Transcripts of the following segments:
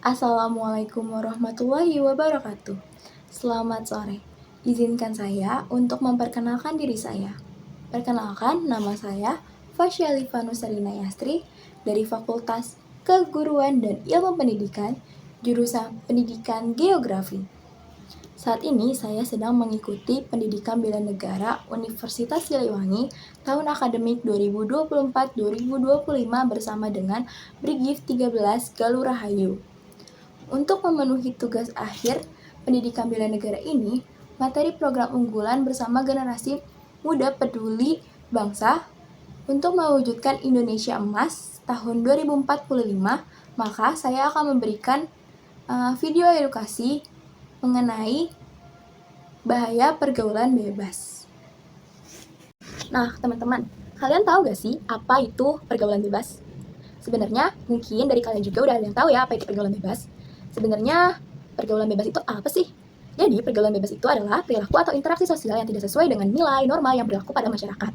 Assalamualaikum warahmatullahi wabarakatuh. Selamat sore. Izinkan saya untuk memperkenalkan diri saya. Perkenalkan, nama saya Fasya Livanusarina Yastri dari Fakultas Keguruan dan Ilmu Pendidikan, jurusan Pendidikan Geografi. Saat ini saya sedang mengikuti pendidikan bela negara Universitas Siliwangi tahun akademik 2024-2025 bersama dengan Brigif 13 Galuh Rahayu. Untuk memenuhi tugas akhir pendidikan bela negara ini, materi program unggulan bersama generasi muda peduli bangsa untuk mewujudkan Indonesia Emas tahun 2045, maka saya akan memberikan video edukasi mengenai bahaya pergaulan bebas. Nah, teman-teman, kalian tahu gak sih apa itu pergaulan bebas? Sebenarnya mungkin dari kalian juga udah ada yang tahu ya apa itu pergaulan bebas. Sebenarnya pergaulan bebas itu apa sih? Jadi pergaulan bebas itu adalah perilaku atau interaksi sosial yang tidak sesuai dengan nilai norma yang berlaku pada masyarakat.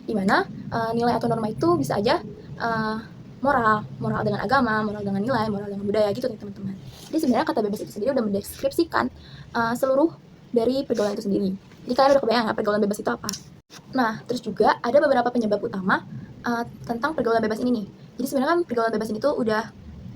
Di mana nilai atau norma itu bisa aja moral dengan agama, moral dengan nilai, moral dengan budaya gitu nih teman-teman. Jadi sebenarnya kata bebas itu sendiri udah mendeskripsikan seluruh dari pergaulan itu sendiri. Jadi kalian udah kebayang nggak pergaulan bebas itu apa? Nah, terus juga ada beberapa penyebab utama tentang pergaulan bebas ini nih. Jadi sebenarnya kan pergaulan bebas ini tuh udah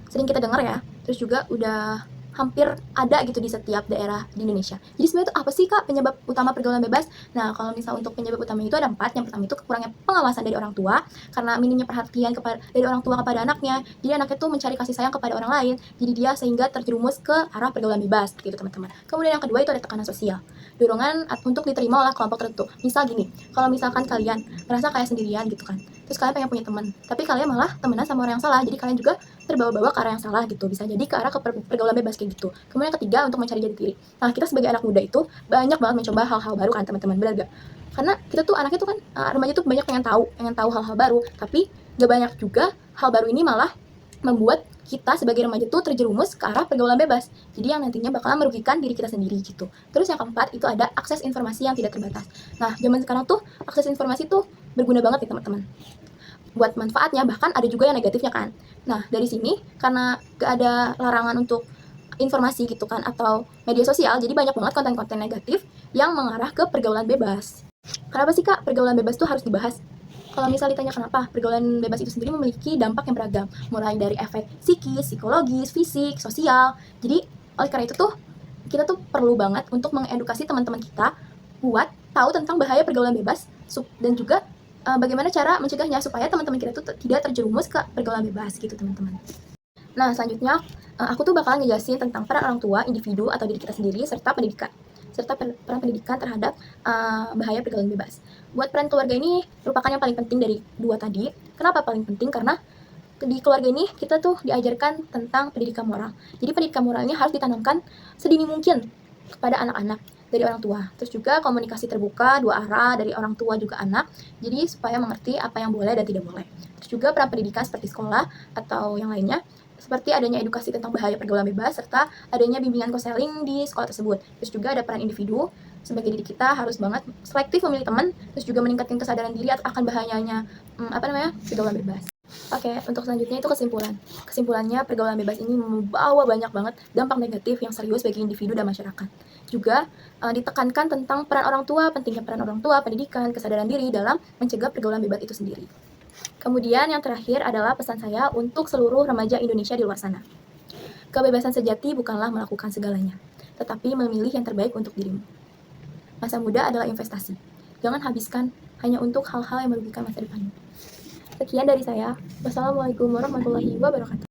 sering kita dengar ya, terus juga udah hampir ada gitu di setiap daerah di Indonesia. Jadi sebenarnya itu apa sih Kak penyebab utama pergaulan bebas? Nah, kalau misal untuk penyebab utama itu ada 4. Yang pertama itu kurangnya pengawasan dari orang tua, karena minimnya perhatian dari orang tua kepada anaknya. Jadi anaknya tuh mencari kasih sayang kepada orang lain, jadi dia sehingga terjerumus ke arah pergaulan bebas gitu teman-teman. Kemudian yang kedua itu ada tekanan sosial, dorongan untuk diterima oleh kelompok tertentu. Misal gini, kalau misalkan kalian merasa kayak sendirian gitu kan, terus kalian pengen punya teman, tapi kalian malah temenan sama orang yang salah, jadi kalian juga terbawa-bawa ke arah yang salah gitu, bisa jadi ke arah ke pergaulan bebas kayak gitu. Kemudian yang ketiga untuk mencari jati diri. Nah, kita sebagai anak muda itu banyak banget mencoba hal-hal baru kan teman-teman, benar gak? Karena kita tuh anaknya tuh kan remaja tuh banyak pengen tahu hal-hal baru, tapi gak banyak juga hal baru ini malah membuat kita sebagai remaja tuh terjerumus ke arah pergaulan bebas. Jadi yang nantinya bakalan merugikan diri kita sendiri gitu. Terus yang keempat itu ada akses informasi yang tidak terbatas. Nah, zaman sekarang tuh akses informasi tuh berguna banget nih teman-teman. Buat manfaatnya, bahkan ada juga yang negatifnya kan. Nah, dari sini karena gak ada larangan untuk informasi gitu kan atau media sosial, jadi banyak banget konten-konten negatif yang mengarah ke pergaulan bebas. Kenapa sih Kak pergaulan bebas tuh harus dibahas? Kalau misal ditanya kenapa, pergaulan bebas itu sendiri memiliki dampak yang beragam, mulai dari efek psikis, psikologis, fisik, sosial. Jadi oleh karena itu tuh kita tuh perlu banget untuk mengedukasi teman-teman kita buat tahu tentang bahaya pergaulan bebas dan juga bagaimana cara mencegahnya supaya teman-teman kita tuh tidak terjerumus ke pergaulan bebas gitu teman-teman. Nah, selanjutnya aku tuh bakalan ngejelasin tentang peran orang tua, individu atau diri kita sendiri serta pendidikan, serta peran pendidikan terhadap bahaya pergaulan bebas. Buat peran keluarga ini merupakan yang paling penting dari dua tadi. Kenapa paling penting? Karena di keluarga ini kita tuh diajarkan tentang pendidikan moral. Jadi pendidikan moral ini harus ditanamkan sedini mungkin kepada anak-anak dari orang tua. Terus juga komunikasi terbuka dua arah dari orang tua juga anak. Jadi supaya mengerti apa yang boleh dan tidak boleh. Terus juga peran pendidikan seperti sekolah atau yang lainnya, seperti adanya edukasi tentang bahaya pergaulan bebas serta adanya bimbingan konseling di sekolah tersebut. Terus juga ada peran individu sebagai diri kita harus banget selektif memilih teman, terus juga meningkatkan kesadaran diri akan bahayanya pergaulan bebas. Oke, untuk selanjutnya itu kesimpulan. Kesimpulannya, pergaulan bebas ini membawa banyak banget dampak negatif yang serius bagi individu dan masyarakat. Juga ditekankan tentang peran orang tua, pentingnya peran orang tua, pendidikan, kesadaran diri dalam mencegah pergaulan bebas itu sendiri. Kemudian yang terakhir adalah pesan saya untuk seluruh remaja Indonesia di luar sana. Kebebasan sejati bukanlah melakukan segalanya, tetapi memilih yang terbaik untuk dirimu. Masa muda adalah investasi. Jangan habiskan hanya untuk hal-hal yang merugikan masa depanmu. Sekian dari saya. Wassalamualaikum warahmatullahi wabarakatuh.